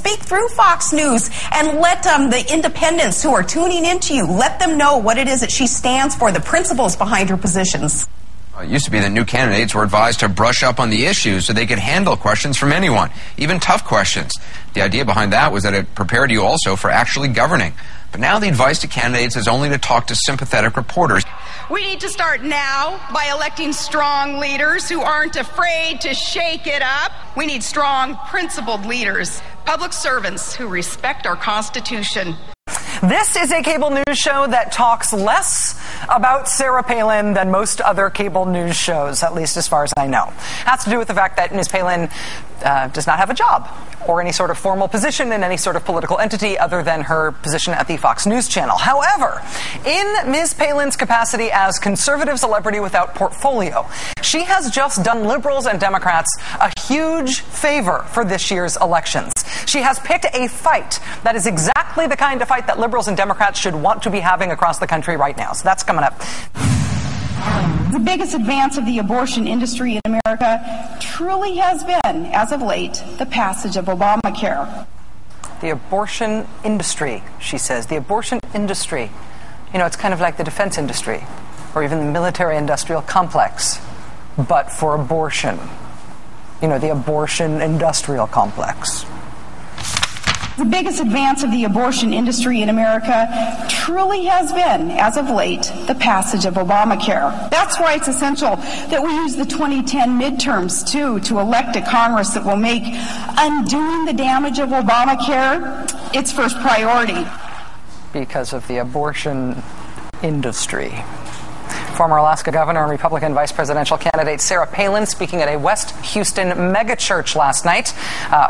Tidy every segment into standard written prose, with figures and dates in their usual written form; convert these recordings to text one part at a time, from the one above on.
speak through Fox News and let the independents who are tuning into you, let them know what it is that she stands for, the principles behind her positions. It used to be that new candidates were advised to brush up on the issues so they could handle questions from anyone, even tough questions. The idea behind that was that it prepared you also for actually governing. But now the advice to candidates is only to talk to sympathetic reporters. We need to start now by electing strong leaders who aren't afraid to shake it up. We need strong, principled leaders, public servants who respect our Constitution. This is a cable news show that talks less about Sarah Palin than most other cable news shows, at least as far as I know. It has to do with the fact that Ms. Palin does not have a job or any sort of formal position in any sort of political entity other than her position at the Fox News Channel. However, in Ms. Palin's capacity as conservative celebrity without portfolio, she has just done liberals and Democrats a huge favor for this year's elections. She has picked a fight that is exactly the kind of fight that liberals and Democrats should want to be having across the country right now. So that's coming up. The biggest advance of the abortion industry in America truly has been, as of late, the passage of Obamacare. The abortion industry, she says. The abortion industry. You know, it's kind of like the defense industry or even the military-industrial complex, but for abortion. You know, the abortion industrial complex. The biggest advance of the abortion industry in America truly has been, as of late, the passage of Obamacare. That's why it's essential that we use the 2010 midterms, too, to elect a Congress that will make undoing the damage of Obamacare its first priority. Because of the abortion industry. Former Alaska Governor and Republican vice presidential candidate Sarah Palin speaking at a West Houston megachurch last night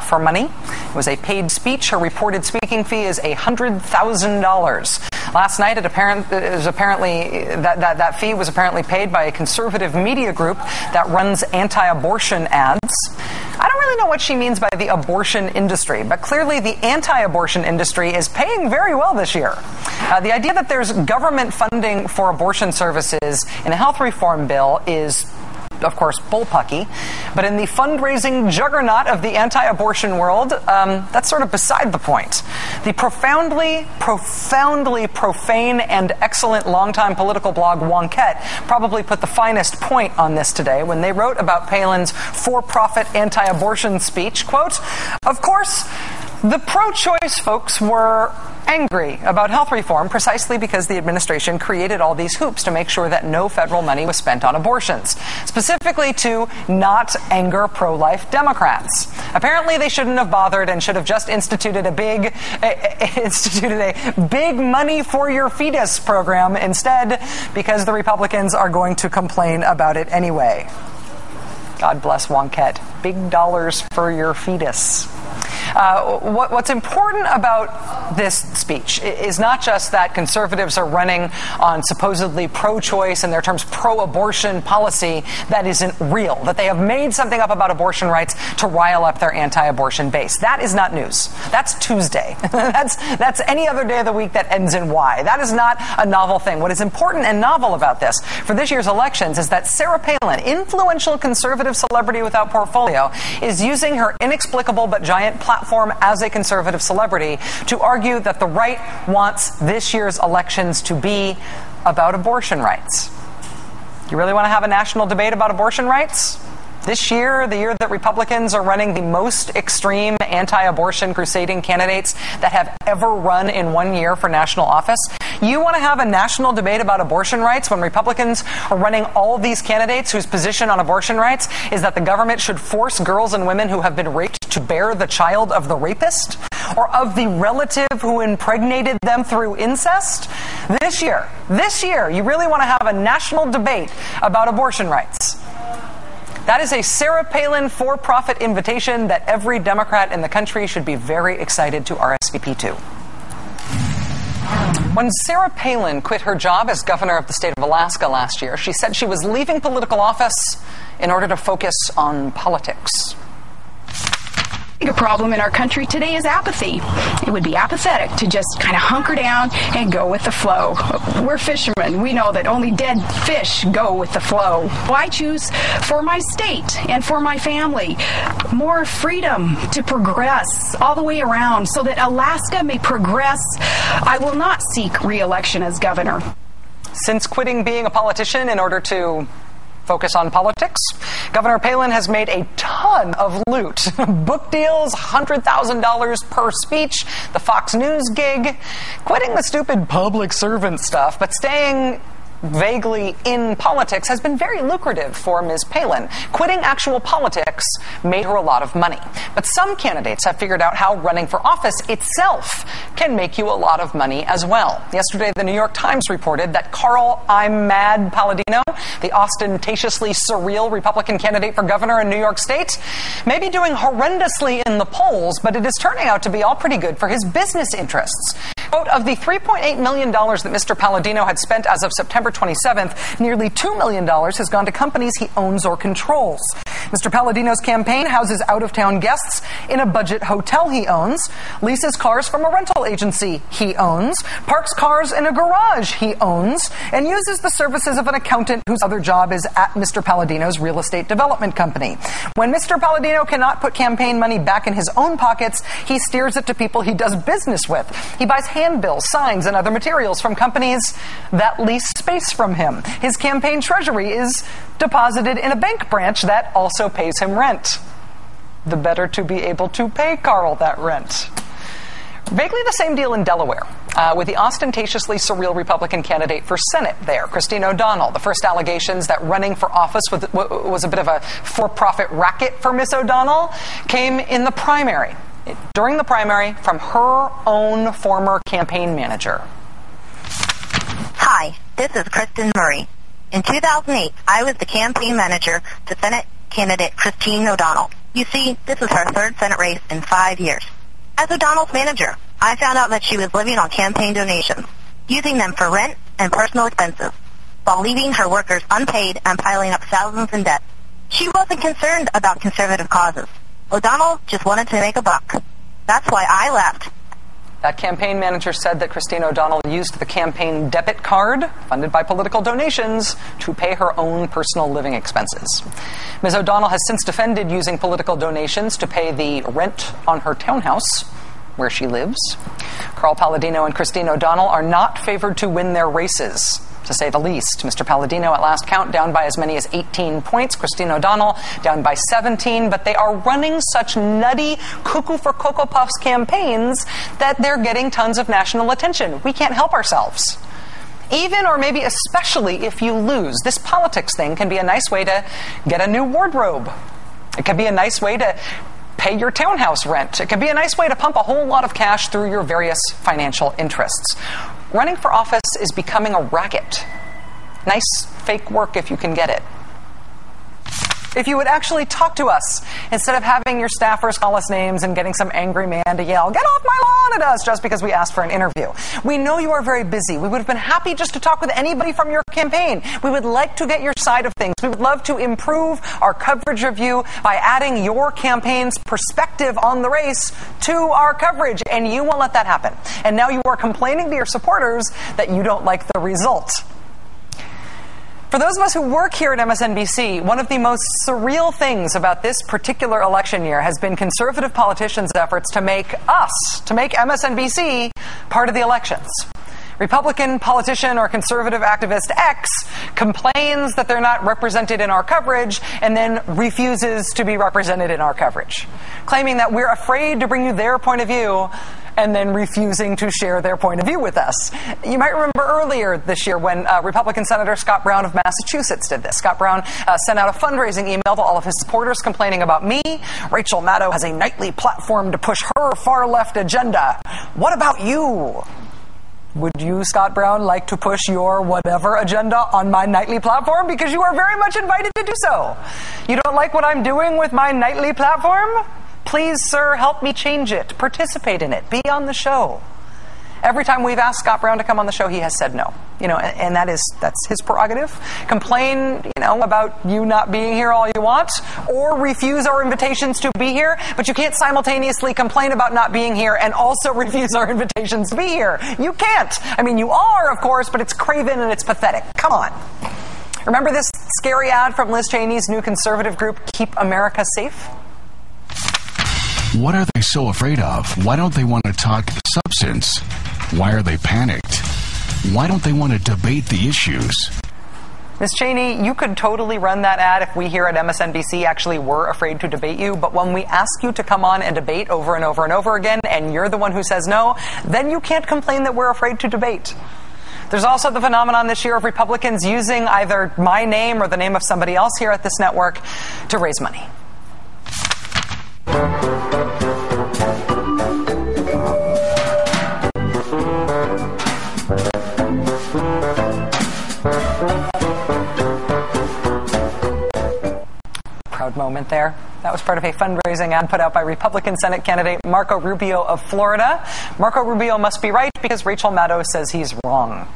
for money. It was a paid speech. Her reported speaking fee is $100,000. Last night, that fee was apparently paid by a conservative media group that runs anti-abortion ads. I don't really know what she means by the abortion industry, but clearly the anti-abortion industry is paying very well this year. The idea that there's government funding for abortion services in a health reform bill is, of course, bullpucky. But in the fundraising juggernaut of the anti-abortion world, that's sort of beside the point. The profoundly profane and excellent longtime political blog Wonkette probably put the finest point on this today when they wrote about Palin's for-profit anti-abortion speech, quote, "Of course, the pro-choice folks were angry about health reform precisely because the administration created all these hoops to make sure that no federal money was spent on abortions, specifically to not anger pro-life Democrats. Apparently they shouldn't have bothered and should have just instituted a big money for your fetus program instead, because the Republicans are going to complain about it anyway." God bless Wonkette. Big dollars for your fetus. What's important about this speech is not just that conservatives are running on supposedly pro-choice and their terms pro-abortion policy that isn't real, that they have made something up about abortion rights to rile up their anti-abortion base. That is not news. That's Tuesday. That's any other day of the week that ends in Y. That is not a novel thing. What is important and novel about this for this year's elections is that Sarah Palin, influential conservative celebrity without portfolio, is using her inexplicable but giant platform as a conservative celebrity to argue that the right wants this year's elections to be about abortion rights. You really want to have a national debate about abortion rights? This year, the year that Republicans are running the most extreme anti-abortion crusading candidates that have ever run in 1 year for national office, you want to have a national debate about abortion rights when Republicans are running all these candidates whose position on abortion rights is that the government should force girls and women who have been raped to bear the child of the rapist or of the relative who impregnated them through incest? This year, you really want to have a national debate about abortion rights. That is a Sarah Palin for-profit invitation that every Democrat in the country should be very excited to RSVP to. When Sarah Palin quit her job as governor of the state of Alaska last year, she said she was leaving political office in order to focus on politics. The problem in our country today is apathy. It would be apathetic to just kind of hunker down and go with the flow. We're fishermen. We know that only dead fish go with the flow. I choose for my state and for my family more freedom to progress all the way around so that Alaska may progress. I will not seek re-election as governor. Since quitting being a politician in order to focus on politics, Governor Palin has made a ton of loot. Book deals, $100,000 per speech, the Fox News gig, quitting the stupid public servant stuff, but staying vaguely in politics has been very lucrative for Ms. Palin. Quitting actual politics made her a lot of money. But some candidates have figured out how running for office itself can make you a lot of money as well. Yesterday, the New York Times reported that Carl I'm Mad Palladino, the ostentatiously surreal Republican candidate for governor in New York State, may be doing horrendously in the polls, but it is turning out to be all pretty good for his business interests. Quote, of the $3.8 million that Mr. Palladino had spent as of September 27th, nearly $2 million has gone to companies he owns or controls. Mr. Palladino's campaign houses out-of-town guests in a budget hotel he owns, leases cars from a rental agency he owns, parks cars in a garage he owns, and uses the services of an accountant whose other job is at Mr. Palladino's real estate development company. When Mr. Palladino cannot put campaign money back in his own pockets, he steers it to people he does business with. He buys handbills, signs, and other materials from companies that lease space from him. His campaign treasury is deposited in a bank branch that also pays him rent. The better to be able to pay Carl that rent. Vaguely the same deal in Delaware, with the ostentatiously surreal Republican candidate for Senate there, Christine O'Donnell. The first allegations that running for office was a bit of a for-profit racket for Miss O'Donnell came in the primary. During the primary, from her own former campaign manager. Hi, this is Kristen Murray. In 2008, I was the campaign manager to Senate candidate Christine O'Donnell. You see, this is her third Senate race in 5 years. As O'Donnell's manager, I found out that she was living on campaign donations, using them for rent and personal expenses, while leaving her workers unpaid and piling up thousands in debt. She wasn't concerned about conservative causes. O'Donnell just wanted to make a buck. That's why I left. That campaign manager said that Christine O'Donnell used the campaign debit card, funded by political donations, to pay her own personal living expenses. Ms. O'Donnell has since defended using political donations to pay the rent on her townhouse, where she lives. Carl Palladino and Christine O'Donnell are not favored to win their races, to say the least. Mr. Palladino, at last count, down by as many as 18 points. Christine O'Donnell down by 17, but they are running such nutty cuckoo for Cocoa Puffs campaigns that they're getting tons of national attention. We can't help ourselves. Even or maybe especially if you lose, this politics thing can be a nice way to get a new wardrobe. It can be a nice way to pay your townhouse rent. It can be a nice way to pump a whole lot of cash through your various financial interests. Running for office is becoming a racket. Nice fake work if you can get it. If you would actually talk to us, instead of having your staffers call us names and getting some angry man to yell, "Get off my lawn" at us just because we asked for an interview. We know you are very busy. We would have been happy just to talk with anybody from your campaign. We would like to get your side of things. We would love to improve our coverage of you by adding your campaign's perspective on the race to our coverage, and you won't let that happen. And now you are complaining to your supporters that you don't like the result. For those of us who work here at MSNBC, one of the most surreal things about this particular election year has been conservative politicians' efforts to make MSNBC part of the elections. Republican politician or conservative activist X complains that they're not represented in our coverage and then refuses to be represented in our coverage, claiming that we're afraid to bring you their point of view and then refusing to share their point of view with us. You might remember earlier this year when Republican Senator Scott Brown of Massachusetts did this. Scott Brown sent out a fundraising email to all of his supporters complaining about me. Rachel Maddow has a nightly platform to push her far-left agenda. What about you? Would you, Scott Brown, like to push your whatever agenda on my nightly platform? Because you are very much invited to do so. You don't like what I'm doing with my nightly platform? Please, sir, help me change it. Participate in it. Be on the show. Every time we've asked Scott Brown to come on the show, he has said no. and that's his prerogative. Complain, about you not being here all you want, or refuse our invitations to be here, but you can't simultaneously complain about not being here and also refuse our invitations to be here. You can't. I mean, you are, of course, but it's craven and it's pathetic. Come on. Remember this scary ad from Liz Cheney's new conservative group, Keep America Safe? What are they so afraid of? Why don't they want to talk substance? Why are they panicked? Why don't they want to debate the issues? Ms. Cheney, you could totally run that ad if we here at MSNBC actually were afraid to debate you, but when we ask you to come on and debate over and over and over again, and you're the one who says no, then you can't complain that we're afraid to debate. There's also the phenomenon this year of Republicans using either my name or the name of somebody else here at this network to raise money. Proud moment there. That was part of a fundraising ad put out by Republican Senate candidate Marco Rubio of Florida. Marco Rubio must be right because Rachel Maddow says he's wrong.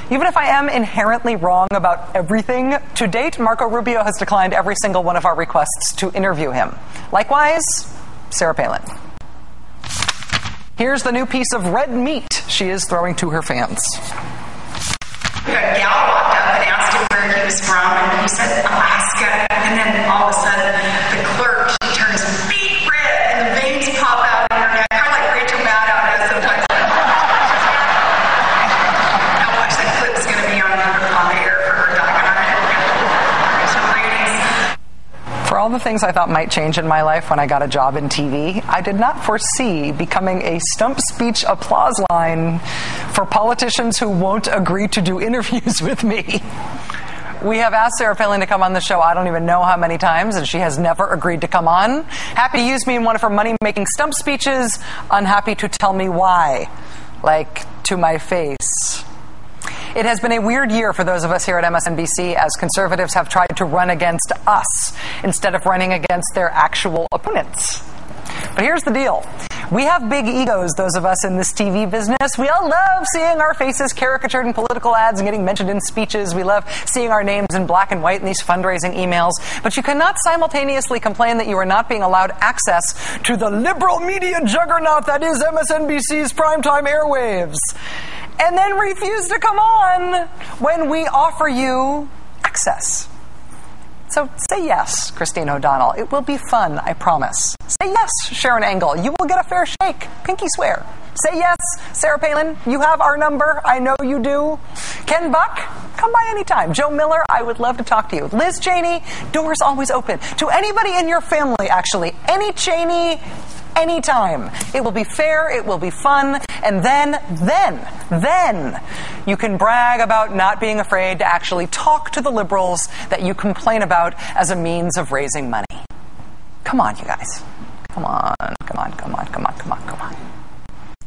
Even if I am inherently wrong about everything, to date, Marco Rubio has declined every single one of our requests to interview him. Likewise, Sarah Palin. Here's the new piece of red meat she is throwing to her fans. A gal walked up and asked him where he was from, and he said Alaska, and then all of a sudden the clerk, she turns beet red and the veins pop out in her neck, kind of like Rachel Maddow does sometimes. Now watch, that clip's going to be on the air for her talking on it. Some ratings. For all the things I thought might change in my life when I got a job in TV, I did not foresee becoming a stump speech applause line for politicians who won't agree to do interviews with me. We have asked Sarah Palin to come on the show I don't even know how many times, and she has never agreed to come on. Happy to use me in one of her money-making stump speeches, unhappy to tell me why. Like, to my face. It has been a weird year for those of us here at MSNBC as conservatives have tried to run against us instead of running against their actual opponents. But here's the deal. We have big egos, those of us in this TV business. We all love seeing our faces caricatured in political ads and getting mentioned in speeches. We love seeing our names in black and white in these fundraising emails. But you cannot simultaneously complain that you are not being allowed access to the liberal media juggernaut that is MSNBC's primetime airwaves, and then refuse to come on when we offer you access. So say yes, Christine O'Donnell. It will be fun, I promise. Say yes, Sharon Engel. You will get a fair shake. Pinky swear. Say yes, Sarah Palin. You have our number. I know you do. Ken Buck, come by anytime. Joe Miller, I would love to talk to you. Liz Cheney, doors always open. To anybody in your family, actually. Any Cheney, anytime. It will be fair, it will be fun, and then you can brag about not being afraid to actually talk to the liberals that you complain about as a means of raising money. Come on, you guys. Come on.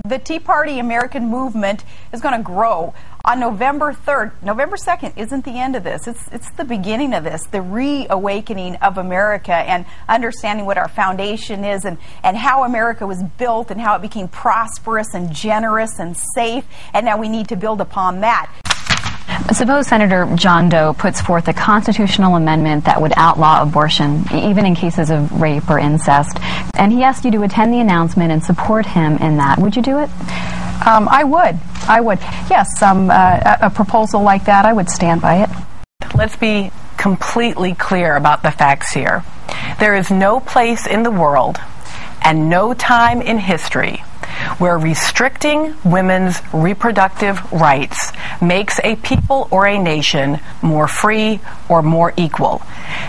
The Tea Party American movement is going to grow. On November 3rd, November 2nd isn't the end of this. It's the beginning of this, the reawakening of America and understanding what our foundation is and how America was built and how it became prosperous and generous and safe. And now we need to build upon that. Suppose Senator John Doe puts forth a constitutional amendment that would outlaw abortion, even in cases of rape or incest, and he asked you to attend the announcement and support him in that. Would you do it? I would. Yes, a proposal like that, I would stand by it. Let's be completely clear about the facts here. There is no place in the world and no time in history where restricting women's reproductive rights makes a people or a nation more free or more equal.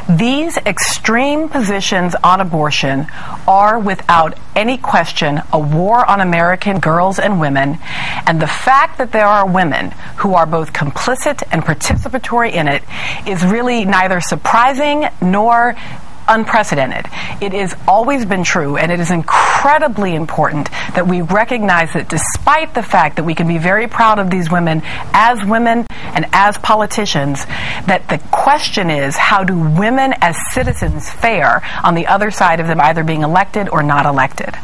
These extreme positions on abortion are, without any question, a war on American girls and women, and the fact that there are women who are both complicit and participatory in it is really neither surprising nor unprecedented. It has always been true, and it is incredibly important that we recognize that despite the fact that we can be very proud of these women and as politicians, that the question is, how do women as citizens fare on the other side of them either being elected or not elected?